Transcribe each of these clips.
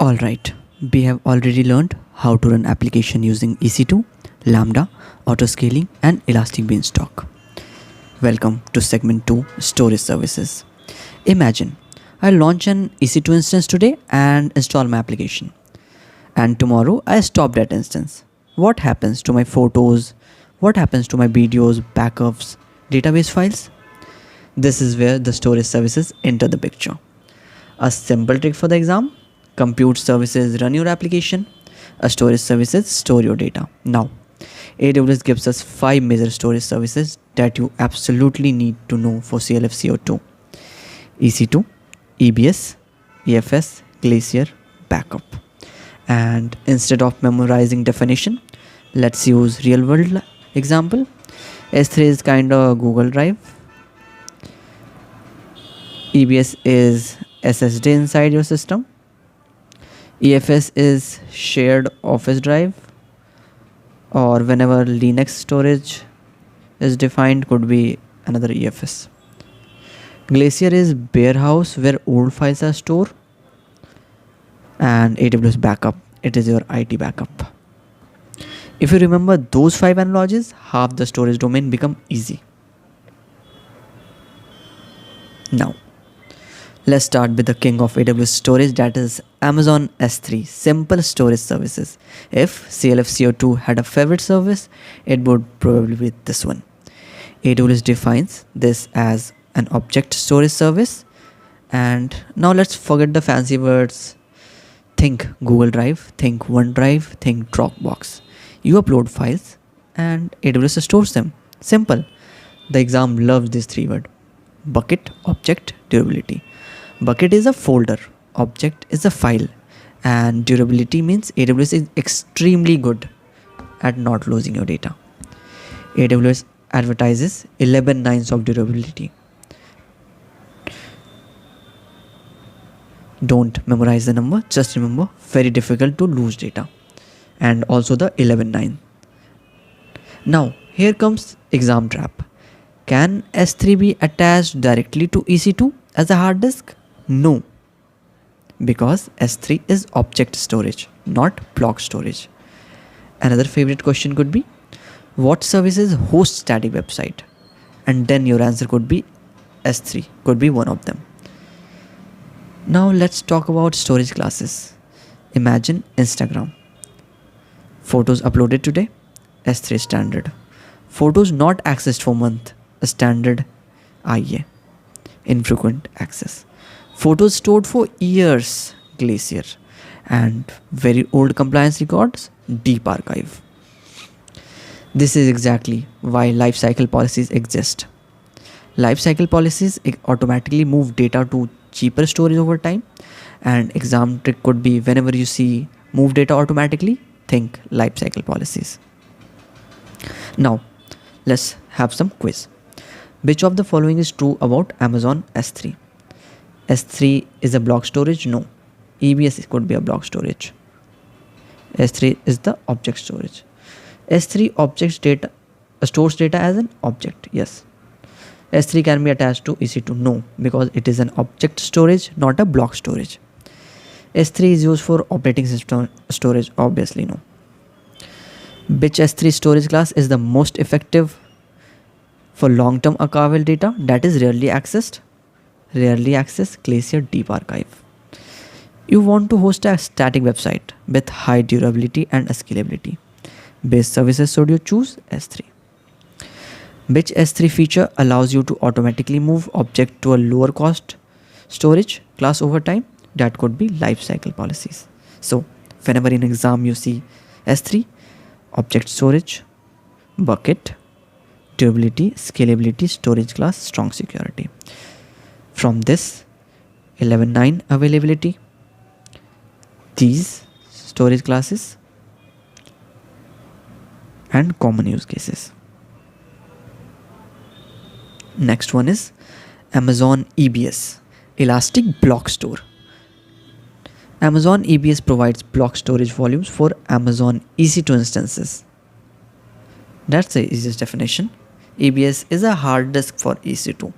Alright, we have already learned how to run application using EC2, Lambda, autoscaling and elastic Beanstalk. Welcome to segment 2 storage services. Imagine I launch an EC2 instance today and install my application. And tomorrow I stop that instance. What happens to my photos? What happens to my videos, backups, database files? This is where the storage services enter the picture. A simple trick for the exam: compute services run your application, a storage services store your data. Now, AWS gives us 5 major storage services that you absolutely need to know for CLF C02: EC2, EBS, EFS, Glacier, Backup. And instead of memorizing definition, let's use real world example. S3 is kind of Google Drive. EBS is SSD inside your system. EFS is shared office drive, or whenever Linux storage is defined, could be another EFS. Glacier is warehouse where old files are stored. And AWS Backup, it is your IT backup. If you remember those 5 analogies, half the storage domain become easy. Now, let's start with the king of AWS storage, that is Amazon S3, simple storage services. If CLF C02 had a favorite service, it would probably be this one. AWS defines this as an object storage service. And now let's forget the fancy words. Think Google Drive, think OneDrive, think Dropbox. You upload files and AWS stores them. Simple. The exam loves this 3 word: bucket, object, durability. Bucket is a folder, object is a file, and durability means AWS is extremely good at not losing your data. AWS advertises 11 nines of durability. Don't memorize the number, just remember, very difficult to lose data. And also the 11.9. Now, here comes exam trap. Can S3 be attached directly to EC2 as a hard disk? No, because S3 is object storage, not block storage. Another favorite question could be, what services host static website? And then your answer could be S3, could be one of them. Now let's talk about storage classes. Imagine Instagram. Photos uploaded today, S3 standard. Photos not accessed for month, a standard IA, infrequent access. Photos stored for years, Glacier. And very old compliance records, deep archive. This is exactly why lifecycle policies exist. Lifecycle policies automatically move data to cheaper storage over time, and exam trick could be, whenever you see move data automatically, think lifecycle policies. Now let's have some quiz. Which of the following is true about Amazon S3? S3 is a block storage? No. EBS could be a block storage. S3 is the object storage. S3 objects data stores data as an object. Yes. S3 can be attached to EC2. No, because it is an object storage, not a block storage. S3 is used for operating system storage. Obviously no. Which S3 storage class is the most effective for long-term archival data that is rarely accessed? Rarely accessed, Glacier Deep Archive. You want to host a static website with high durability and scalability. Base services, should you choose S3? Which S3 feature allows you to automatically move object to a lower cost storage class over time? That could be lifecycle policies. So whenever in exam you see S3, object storage, bucket, durability, scalability, storage class, strong security. From this 11.9 availability, these storage classes and common use cases. Next one is Amazon EBS, Elastic Block Store. Amazon EBS provides block storage volumes for Amazon EC2 instances. That's the easiest definition. EBS is a hard disk for EC2.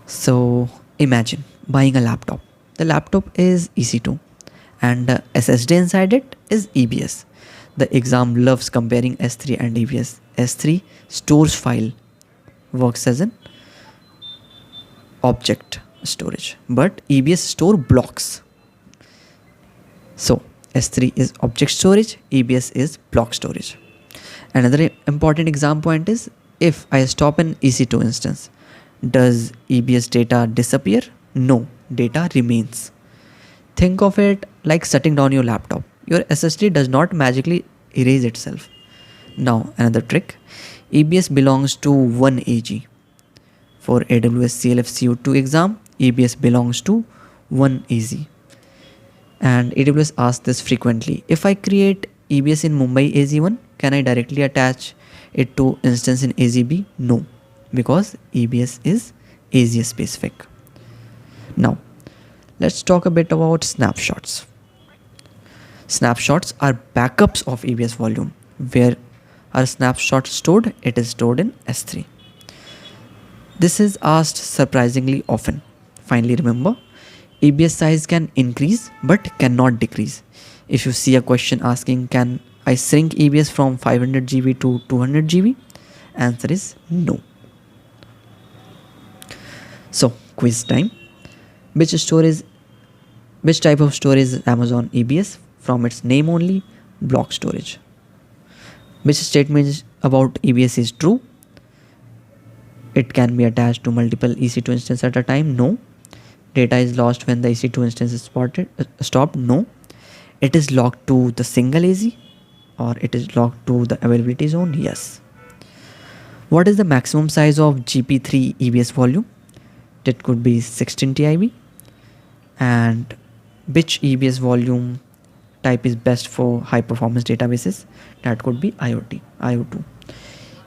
So imagine buying a laptop. the laptop is EC2 and the SSD inside it is EBS. The exam loves comparing S3 and EBS. S3 stores file, works as an object storage, but EBS store blocks. So S3 is object storage, EBS is block storage. Another important exam point is, if I stop an EC2 instance, does EBS data disappear? No, data remains. Think of it like shutting down your laptop. Your SSD does not magically erase itself. Now another trick, EBS belongs to one AG. For AWS CLF C02 exam, EBS belongs to one AZ. And AWS asks this frequently. If I create EBS in Mumbai AZ1, can I directly attach it to instance in AZB? No, because EBS is AZ specific. Now, let's talk a bit about snapshots. Snapshots are backups of EBS volume. Where are snapshots stored? It is stored in S3. This is asked surprisingly often. Finally, remember, EBS size can increase but cannot decrease. If you see a question asking, can I shrink EBS from 500 GB to 200 GB? Answer is no. So, quiz time. Which type of storage is Amazon EBS? From its name only, block storage. Which statement about EBS is true? It can be attached to multiple EC2 instances at a time. No. Data is lost when the EC2 instance is stopped. No. It is locked to the single AZ, or it is locked to the availability zone. Yes. What is the maximum size of GP3 EBS volume? That could be 16 TB. And which EBS volume type is best for high performance databases? That could be IO2.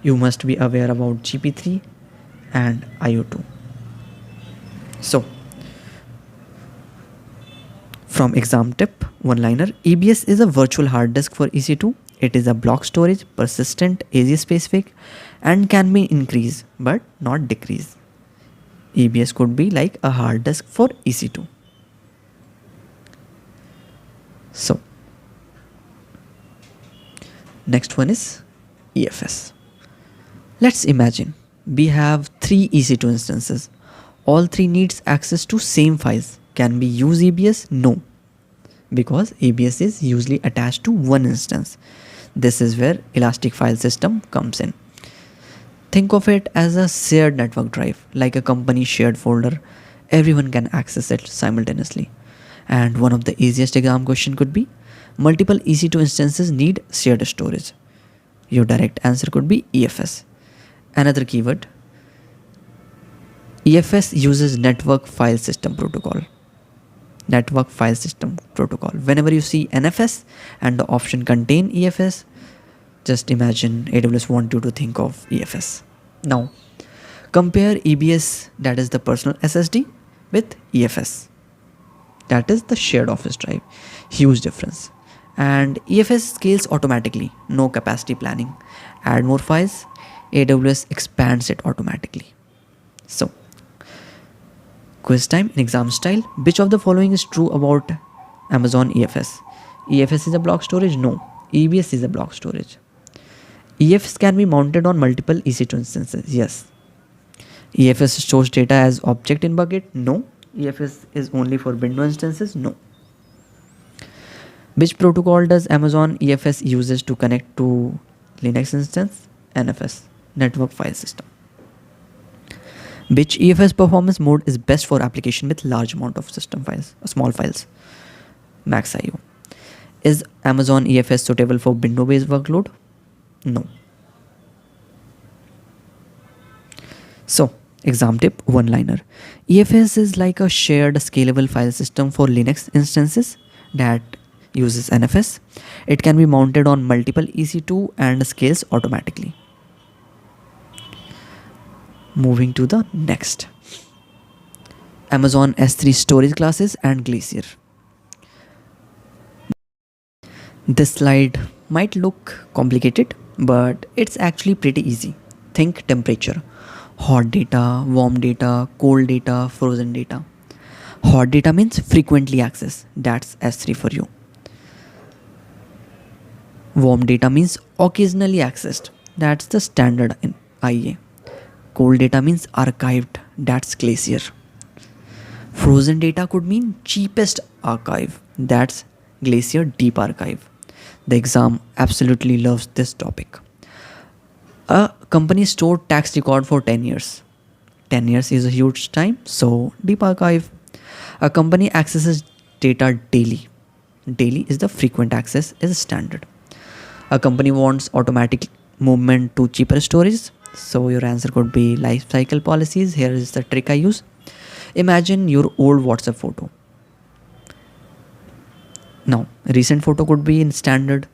You must be aware about GP3 and IO2. So, from exam tip, one-liner, EBS is a virtual hard disk for EC2. It is a block storage, persistent, AZ specific, and can be increased but not decrease. EBS could be like a hard disk for EC2. So, next one is EFS. Let's imagine we have 3 EC2 instances. All 3 needs access to same files. Can we use EBS? No, because EBS is usually attached to one instance. This is where elastic file system comes in. Think of it as a shared network drive, like a company shared folder. Everyone can access it simultaneously. And one of the easiest exam question could be, multiple EC2 instances need shared storage. Your direct answer could be EFS. Another keyword, EFS uses network file system protocol. Network file system protocol. Whenever you see NFS and the option contain EFS, just imagine AWS want you to think of EFS. Now, compare EBS, that is the personal SSD, with EFS, that is the shared office drive. Huge difference. And EFS scales automatically, no capacity planning. Add more files, AWS expands it automatically. So, quiz time in exam style. Which of the following is true about Amazon EFS? EFS is a block storage? No. EBS is a block storage. EFS can be mounted on multiple EC2 instances? Yes. EFS stores data as object in bucket? No. EFS is only for Windows instances? No. Which protocol does Amazon EFS uses to connect to Linux instance? NFS, network file system. Which EFS performance mode is best for application with large amount of system files, small files? Max IO. Is Amazon EFS suitable for Windows-based workload? No. So, exam tip, one-liner. EFS is like a shared scalable file system for Linux instances that uses NFS. It can be mounted on multiple EC2 and scales automatically. Moving to the next. Amazon S3 storage classes and Glacier. This slide might look complicated, but it's actually pretty easy. Think temperature, hot data, warm data, cold data, frozen data. Hot data means frequently accessed. That's S3 for you. Warm data means occasionally accessed. That's the standard in IA. Cold data means archived. That's Glacier. Frozen data could mean cheapest archive. That's Glacier Deep Archive. The exam absolutely loves this topic. A company stored tax record for 10 years. 10 years is a huge time, so Deep Archive. A company accesses data daily. Daily is the frequent access is standard. A company wants automatic movement to cheaper storage. So your answer could be life cycle policies. Here is the trick I use. Imagine your old WhatsApp photo. Now, recent photo could be in standard.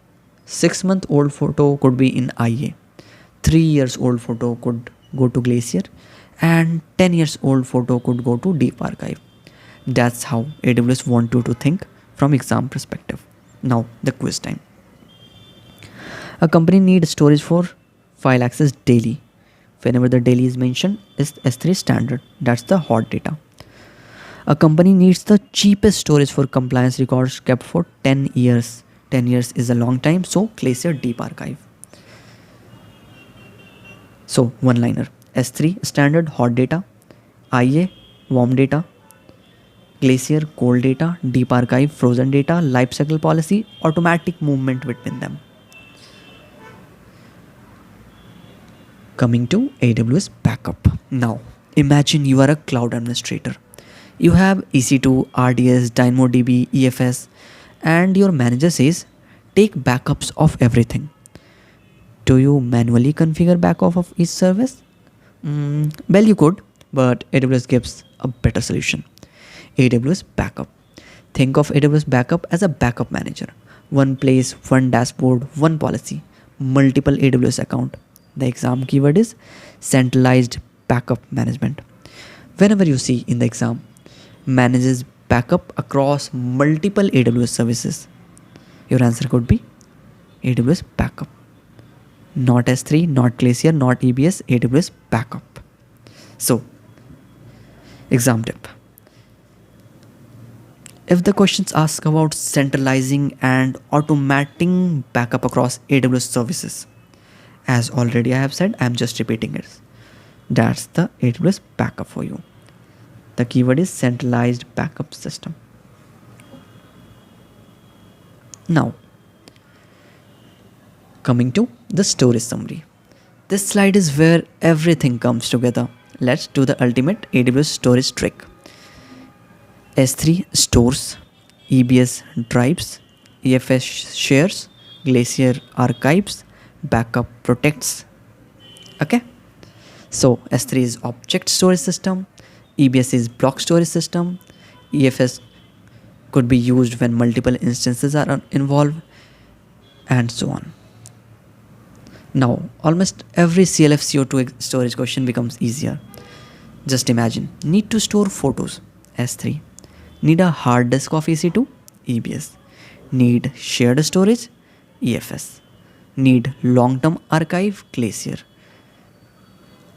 6-month old photo could be in IA. 3 years old photo could go to Glacier. And 10 years old photo could go to Deep Archive. That's how AWS want you to think from exam perspective. Now, the quiz time. A company needs storage for file access daily. Whenever the daily is mentioned, is S3 standard. That's the hot data. A company needs the cheapest storage for compliance records kept for 10 years. 10 years is a long time, so Glacier Deep Archive. So, one-liner. S3 standard hot data. IA warm data. Glacier cold data. Deep Archive frozen data. Lifecycle policy. Automatic movement between them. Coming to AWS Backup. Now, imagine you are a cloud administrator. You have EC2, RDS, DynamoDB, EFS, and your manager says, take backups of everything. Do you manually configure backup of each service? Well, you could, but AWS gives a better solution. AWS Backup. Think of AWS Backup as a backup manager. One place, one dashboard, one policy, multiple AWS account. The exam keyword is centralized backup management. Whenever you see in the exam, manages backup across multiple AWS services, your answer could be AWS Backup. Not S3, not Glacier, not EBS, AWS Backup. So, exam tip. If the questions ask about centralizing and automating backup across AWS services, as already I have said, I am just repeating it. That's the AWS Backup for you. The keyword is centralized backup system. Now, coming to the storage summary. This slide is where everything comes together. Let's do the ultimate AWS storage trick. S3 stores, EBS drives, EFS shares, Glacier archives, Backup protects. Okay, so S3 is object storage system, EBS is block storage system, EFS could be used when multiple instances are involved, and so on. Now, almost every CLF C02 storage question becomes easier. Just imagine, need to store photos, S3. Need a hard disk of EC2, EBS. Need shared storage, EFS. Need long-term archive, Glacier.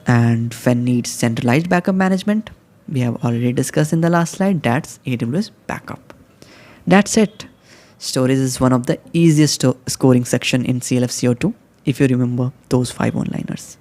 And when needs centralized backup management, we have already discussed in the last slide, that's AWS Backup. That's it. Storage is one of the easiest scoring section in CLF C02 if you remember those 5 one-liners.